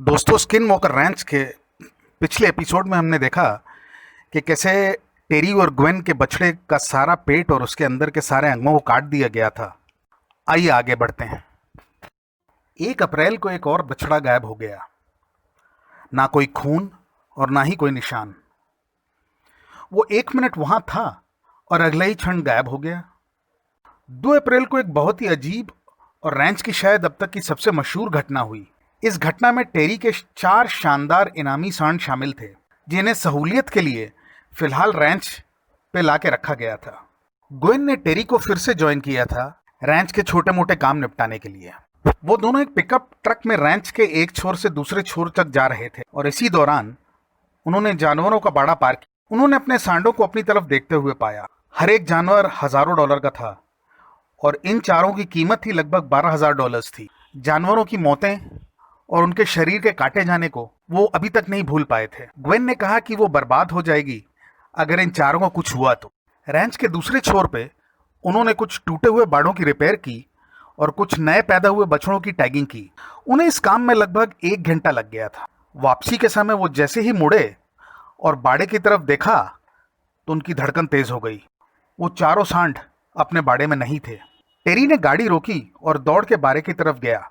दोस्तों, skin walker ranch के पिछले एपिसोड में हमने देखा कि कैसे टेरी और ग्वेन के बछड़े का सारा पेट और उसके अंदर के सारे अंगों को काट दिया गया था। आइए आगे बढ़ते हैं। 1 अप्रैल को एक और बछड़ा गायब हो गया। ना कोई खून और ना ही कोई निशान। वो 1 मिनट वहां था और अगले ही क्षण गायब हो गया। 2 अप्रैल को एक बहुत ही अजीब और रैंच की शायद अब तक की सबसे मशहूर घटना हुई। इस घटना में टेरी के 4 शानदार इनामी सांड शामिल थे, जिन्हें सहूलियत के लिए फिलहाल रैंच पे लाके रखा गया था। ग्वेन ने टेरी को फिर से ज्वाइन किया था रैंच के छोटे मोटे काम निपटाने के लिए। वो दोनों एक पिकअप ट्रक में रैंच के एक छोर से दूसरे छोर तक जा रहे थे और इसी दौरान उन्होंने जानवरों का बाड़ा पार किया। उन्होंने अपने सांडों को अपनी तरफ देखते हुए पाया। हर एक जानवर हजारों डॉलर का था और इन चारों की कीमत ही लगभग $12,000 थी। जानवरों की मौतें और उनके शरीर के काटे जाने को वो अभी तक नहीं भूल पाए थे। ग्वेन ने कहा कि वो बर्बाद हो जाएगी अगर इन चारों को कुछ हुआ तो। रैंच के दूसरे छोर पे उन्होंने कुछ टूटे हुए बाड़ों की रिपेयर की और कुछ नए पैदा हुए बछड़ों की टैगिंग की। उन्हें इस काम में लगभग 1 घंटा लग गया था। वापसी के समय वो जैसे ही मुड़े और बाड़े की तरफ देखा तो उनकी धड़कन तेज हो गई। वो चारों सांड अपने बाड़े में नहीं थे। टेरी ने गाड़ी रोकी और दौड़ के बाड़े की तरफ गया।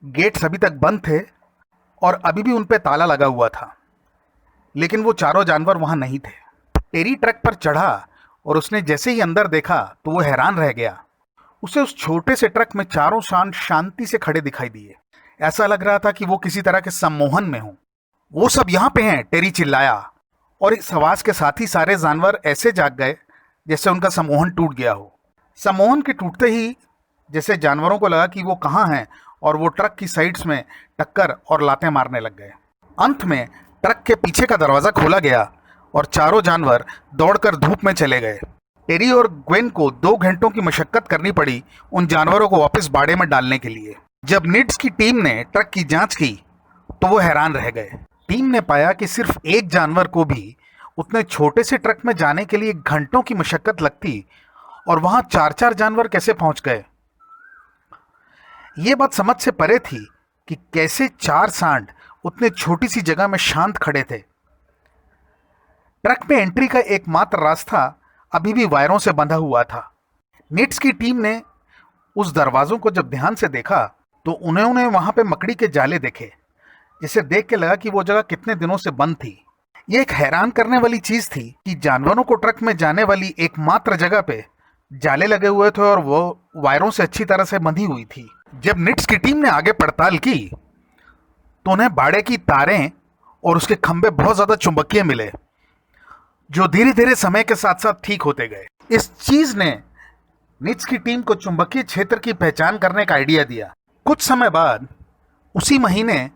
गेट्स अभी तक बंद थे और अभी भी उन पे ताला लगा हुआ था, लेकिन वो चारों जानवर वहां नहीं थे। टेरी ट्रक पर चढ़ा और उसने जैसे ही अंदर देखा तो वो हैरान रह गया। उसे उस छोटे से ट्रक में चारों सांड शांति से खड़े दिखाई दिए। ऐसा लग रहा था कि वो किसी तरह के सम्मोहन में हों। वो सब यहाँ पे हैं, टेरी चिल्लाया, और इस आवाज के साथ ही सारे जानवर ऐसे जाग गए जैसे उनका सम्मोहन टूट गया हो। सम्मोहन के टूटते ही जैसे जानवरों को लगा कि वो कहाँ हैं और वो ट्रक की साइड्स में टक्कर और लातें मारने लग गए। अंत में ट्रक के पीछे का दरवाजा खोला गया और चारों जानवर दौड़कर धूप में चले गए। टेरी और ग्वेन को 2 घंटों की मशक्कत करनी पड़ी उन जानवरों को वापस बाड़े में डालने के लिए। जब निड्स की टीम ने ट्रक की जांच की तो वो हैरान रह गए। टीम ने पाया कि सिर्फ एक जानवर को भी उतने छोटे से ट्रक में जाने के लिए घंटों की मशक्कत लगती और वहां 4-4 जानवर कैसे पहुंच गए। ये बात समझ से परे थी कि कैसे 4 सांड उतने छोटी सी जगह में शांत खड़े थे। ट्रक में एंट्री का एकमात्र रास्ता अभी भी वायरों से बंधा हुआ था। निड्स की टीम ने उस दरवाजों को जब ध्यान से देखा तो उन्होंने वहां पे मकड़ी के जाले देखे, जिसे देख के लगा कि वो जगह कितने दिनों से बंद थी। ये एक हैरान करने वाली चीज थी कि जानवरों को ट्रक में जाने वाली एकमात्र जगह पे जाले लगे हुए थे और वो वायरों से अच्छी तरह से बंधी हुई थी। जब निड्स की टीम ने आगे पड़ताल की तो उन्हें बाड़े की तारें और उसके खंभे बहुत ज्यादा चुंबकीय मिले, जो धीरे धीरे समय के साथ साथ ठीक होते गए। इस चीज ने निड्स की टीम को चुंबकीय क्षेत्र की पहचान करने का आइडिया दिया। कुछ समय बाद उसी महीने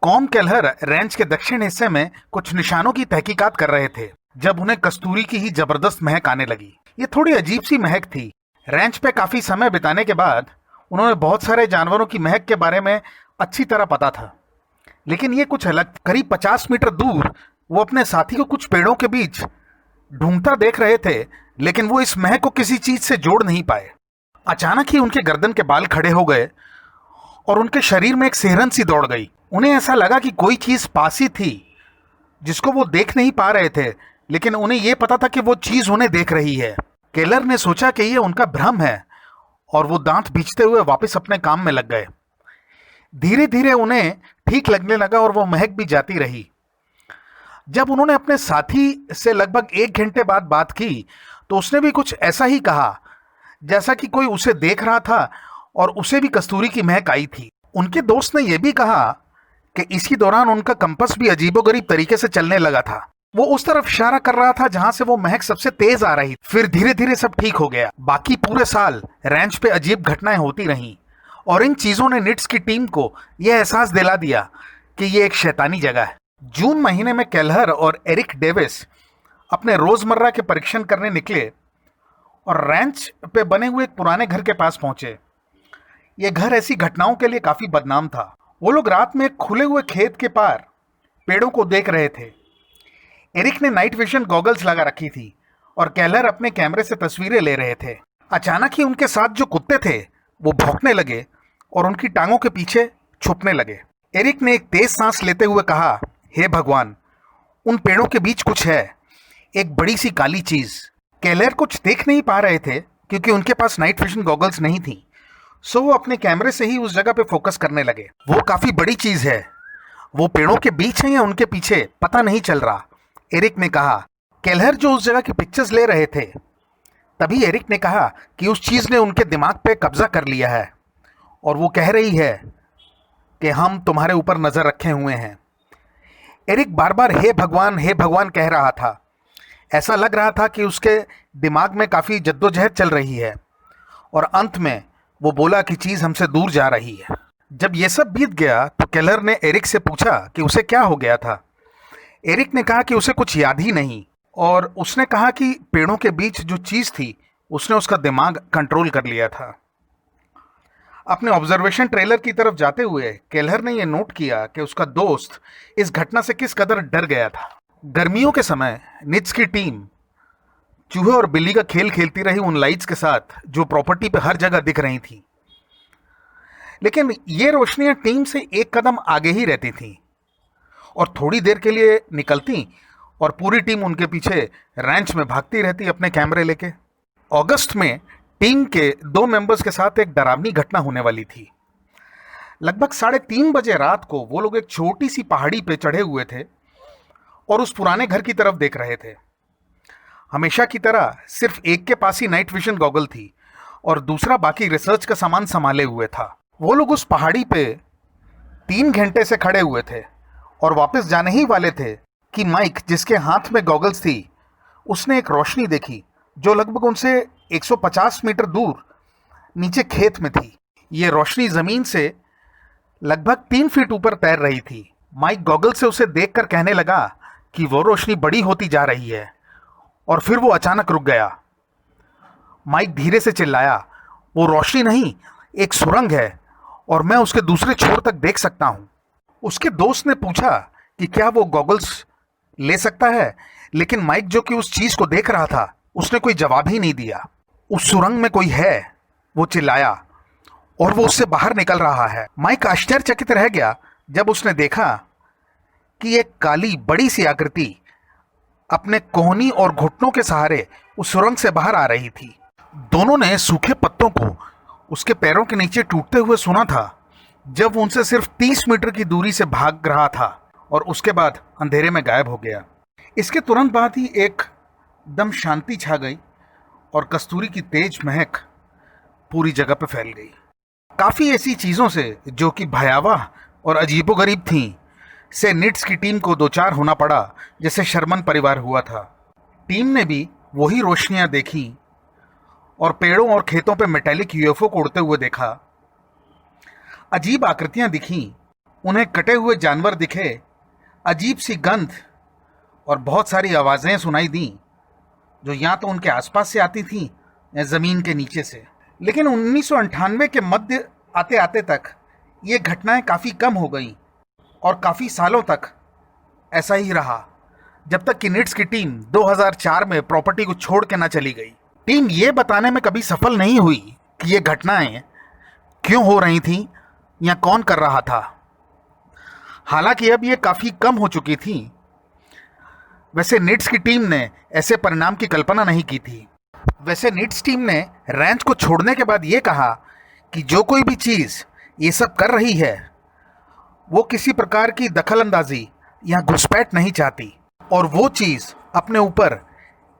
कॉम केल्हर रैंच के दक्षिण हिस्से में कुछ निशानों की तहकीकात कर रहे थे, जब उन्हें कस्तूरी की ही जबरदस्त महक आने लगी। ये थोड़ी अजीब सी महक थी। रैंच पे काफी समय बिताने के बाद उन्होंने बहुत सारे जानवरों की महक के बारे में अच्छी तरह पता था, लेकिन ये कुछ अलग। करीब 50 मीटर दूर वो अपने साथी को कुछ पेड़ों के बीच ढूंढता देख रहे थे, लेकिन वो इस महक को किसी चीज से जोड़ नहीं पाए। अचानक ही उनके गर्दन के बाल खड़े हो गए और उनके शरीर में एक सिहरन सी दौड़ गई। उन्हें ऐसा लगा कि कोई चीज पास ही थी जिसको वो देख नहीं पा रहे थे, लेकिन उन्हें यह पता था कि वो चीज उन्हें देख रही है। केलर ने सोचा कि ये उनका भ्रम है और वो दांत बींचते हुए वापस अपने काम में लग गए। धीरे धीरे उन्हें ठीक लगने लगा और वो महक भी जाती रही। जब उन्होंने अपने साथी से लगभग 1 घंटे बाद बात की तो उसने भी कुछ ऐसा ही कहा, जैसा कि कोई उसे देख रहा था और उसे भी कस्तूरी की महक आई थी। उनके दोस्त ने यह भी कहा कि इसी दौरान उनका कंपास भी अजीबोगरीब तरीके से चलने लगा था। वो उस तरफ इशारा कर रहा था जहां से वो महक सबसे तेज आ रही। फिर धीरे धीरे सब ठीक हो गया। बाकी पूरे साल रैंच पे अजीब घटनाएं होती रहीं और इन चीजों ने निड्स की टीम को यह एहसास दिला दिया कि ये एक शैतानी जगह है। जून महीने में केल्हर और एरिक डेविस अपने रोजमर्रा के परीक्षण करने निकले और रैंच पे बने हुए एक पुराने घर के पास पहुंचे। यह घर ऐसी घटनाओं के लिए काफी बदनाम था। वो लोग रात में खुले हुए खेत के पार पेड़ों को देख रहे थे। एरिक ने नाइट विजन गॉगल्स लगा रखी थी और केल्हर अपने कैमरे से तस्वीरें ले रहे थे। अचानक ही उनके साथ जो कुत्ते थे वो भौंकने लगे और उनकी टांगों के पीछे छुपने लगे। एरिक ने एक तेज सांस लेते हुए कहा, हे भगवान, उन पेड़ों के बीच कुछ है, एक बड़ी सी काली चीज। केलर कुछ देख नहीं पा रहे थे क्योंकि उनके पास नाइट विजन गॉगल्स नहीं थी, सो वो अपने कैमरे से ही उस जगह पे फोकस करने लगे। वो काफी बड़ी चीज है, वो पेड़ों के बीच है या उनके पीछे पता नहीं चल रहा, एरिक ने कहा। केलर जो उस जगह की पिक्चर्स ले रहे थे, तभी एरिक ने कहा कि उस चीज ने उनके दिमाग पे कब्जा कर लिया है और वो कह रही है कि हम तुम्हारे ऊपर नजर रखे हुए हैं। एरिक बार बार हे भगवान कह रहा था। ऐसा लग रहा था कि उसके दिमाग में काफी जद्दोजहद चल रही है और अंत में वो बोला कि चीज हमसे दूर जा रही है। जब ये सब बीत गया तो केलर ने एरिक से पूछा कि उसे क्या हो गया था। एरिक ने कहा कि उसे कुछ याद ही नहीं और उसने कहा कि पेड़ों के बीच जो चीज थी उसने उसका दिमाग कंट्रोल कर लिया था। अपने ऑब्जर्वेशन ट्रेलर की तरफ जाते हुए केलर ने यह नोट किया कि उसका दोस्त इस घटना से किस कदर डर गया था। गर्मियों के समय निट्स की टीम चूहे और बिल्ली का खेल खेलती रही उन लाइट्स के साथ जो प्रॉपर्टी पे हर जगह दिख रही थी, लेकिन ये रोशनियां टीम से एक कदम आगे ही रहती थीं और थोड़ी देर के लिए निकलती और पूरी टीम उनके पीछे रैंच में भागती रहती अपने कैमरे लेके। अगस्त में टीम के 2 मेंबर्स के साथ एक डरावनी घटना होने वाली थी। लगभग 3:30 बजे रात को वो लोग एक छोटी सी पहाड़ी पे चढ़े हुए थे और उस पुराने घर की तरफ देख रहे थे। हमेशा की तरह सिर्फ एक के पास ही नाइट विजन गॉगल थी और दूसरा बाकी रिसर्च का सामान संभाले हुए था। वो लोग उस पहाड़ी पे 3 घंटे से खड़े हुए थे और वापस जाने ही वाले थे कि माइक, जिसके हाथ में गॉगल्स थी, उसने एक रोशनी देखी जो लगभग उनसे 150 मीटर दूर नीचे खेत में थी। ये रोशनी जमीन से लगभग 3 फीट ऊपर तैर रही थी। माइक गॉगल से उसे देखकर कहने लगा कि वो रोशनी बड़ी होती जा रही है और फिर वो अचानक रुक गया। माइक धीरे से चिल्लाया, वो रोशनी नहीं, एक सुरंग है और मैं उसके दूसरे छोर तक देख सकता हूं। उसके दोस्त ने पूछा कि क्या वो गॉगल्स ले सकता है, लेकिन माइक जो कि उस चीज को देख रहा था उसने कोई जवाब ही नहीं दिया। उस सुरंग में कोई है, वो चिल्लाया, और वो उससे बाहर निकल रहा है। माइक आश्चर्यचकित रह गया जब उसने देखा कि एक काली बड़ी सी आकृति अपने कोहनी और घुटनों के सहारे उस सुरंग से बाहर आ रही थी। दोनों ने सूखे पत्तों को उसके पैरों के नीचे टूटते हुए सुना था जब वो उनसे सिर्फ 30 मीटर की दूरी से भाग रहा था और उसके बाद अंधेरे में गायब हो गया। इसके तुरंत बाद ही एकदम शांति छा गई और कस्तूरी की तेज महक पूरी जगह पर फैल गई। काफ़ी ऐसी चीज़ों से जो कि भयावह और अजीबोगरीब थीं से निट्स की टीम को 2-4 होना पड़ा जैसे शर्मन परिवार हुआ था। टीम ने भी वही रोशनियां देखी और पेड़ों और खेतों पे मेटालिक यूएफओ को उड़ते हुए देखा। अजीब आकृतियां दिखीं, उन्हें कटे हुए जानवर दिखे, अजीब सी गंध और बहुत सारी आवाज़ें सुनाई दी जो या तो उनके आसपास से आती थीं या ज़मीन के नीचे से। लेकिन 1998 के मध्य आते आते तक ये घटनाएं काफ़ी कम हो गई और काफ़ी सालों तक ऐसा ही रहा, जब तक कि निट्स की टीम 2004 में प्रॉपर्टी को छोड़ के ना चली गई। टीम ये बताने में कभी सफल नहीं हुई कि ये घटनाएं क्यों हो रही थीं या कौन कर रहा था। हालांकि अब ये काफ़ी कम हो चुकी थी। वैसे निट्स की टीम ने ऐसे परिणाम की कल्पना नहीं की थी। वैसे निट्स टीम ने रैंच को छोड़ने के बाद ये कहा कि जो कोई भी चीज़ ये सब कर रही है वो किसी प्रकार की दखलंदाजी या घुसपैठ नहीं चाहती और वो चीज़ अपने ऊपर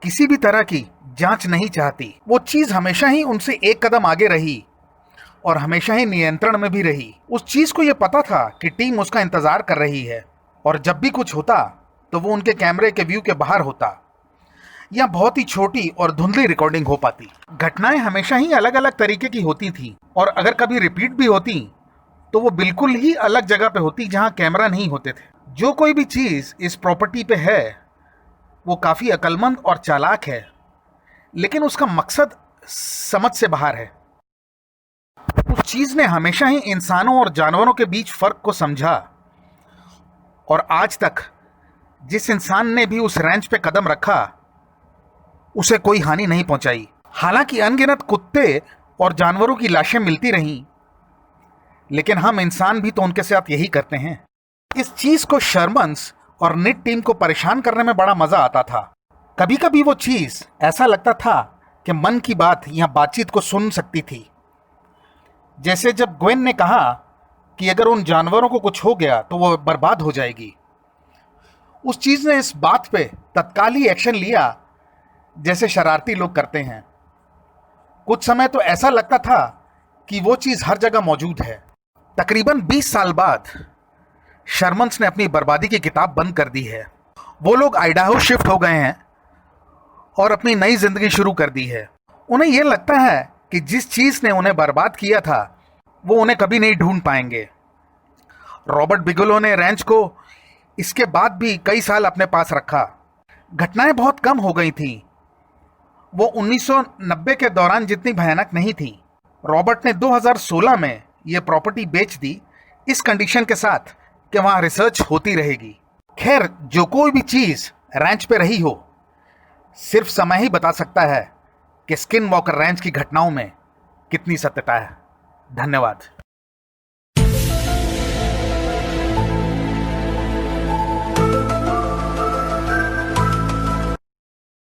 किसी भी तरह की जांच नहीं चाहती। वो चीज़ हमेशा ही उनसे एक कदम आगे रही और हमेशा ही नियंत्रण में भी रही। उस चीज़ को ये पता था कि टीम उसका इंतज़ार कर रही है और जब भी कुछ होता तो वो उनके कैमरे के व्यू के बाहर होता या बहुत ही छोटी और धुंधली रिकॉर्डिंग हो पाती। घटनाएं हमेशा ही अलग अलग तरीके की होती थी और अगर कभी रिपीट भी होती तो वो बिल्कुल ही अलग जगह पे होती जहां कैमरा नहीं होते थे। जो कोई भी चीज़ इस प्रॉपर्टी पे है वो काफ़ी अक्लमंद और चालाक है, लेकिन उसका मकसद समझ से बाहर है। उस चीज़ ने हमेशा ही इंसानों और जानवरों के बीच फ़र्क को समझा और आज तक जिस इंसान ने भी उस रैंच पे कदम रखा उसे कोई हानि नहीं पहुंचाई। हालांकि अनगिनत कुत्ते और जानवरों की लाशें मिलती रहीं, लेकिन हम इंसान भी तो उनके साथ यही करते हैं। इस चीज को शर्मन्स और निट टीम को परेशान करने में बड़ा मजा आता था। कभी कभी वो चीज ऐसा लगता था कि मन की बात यहां बातचीत को सुन सकती थी। जैसे जब ग्वेन ने कहा कि अगर उन जानवरों को कुछ हो गया तो वो बर्बाद हो जाएगी। उस चीज ने इस बात पे तत्काल ही एक्शन लिया जैसे शरारती लोग करते हैं। कुछ समय तो ऐसा लगता था कि वो चीज हर जगह मौजूद है। तकरीबन 20 साल बाद शर्मन्स ने अपनी बर्बादी की किताब बंद कर दी है। वो लोग आइडाहो शिफ्ट हो गए हैं और अपनी नई जिंदगी शुरू कर दी है। उन्हें यह लगता है कि जिस चीज ने उन्हें बर्बाद किया था वो उन्हें कभी नहीं ढूंढ पाएंगे। रॉबर्ट बिगेलो ने रैंच को इसके बाद भी कई साल अपने पास रखा। घटनाएं बहुत कम हो गई थीं। वो 1990 के दौरान जितनी भयानक नहीं थी। रॉबर्ट ने 2016 में यह प्रॉपर्टी बेच दी, इस कंडीशन के साथ कि वहां रिसर्च होती रहेगी। खैर, जो कोई भी चीज रैंच पे रही हो, सिर्फ समय ही बता सकता है कि स्किन वॉकर रैंच की घटनाओं में कितनी सत्यता है। धन्यवाद।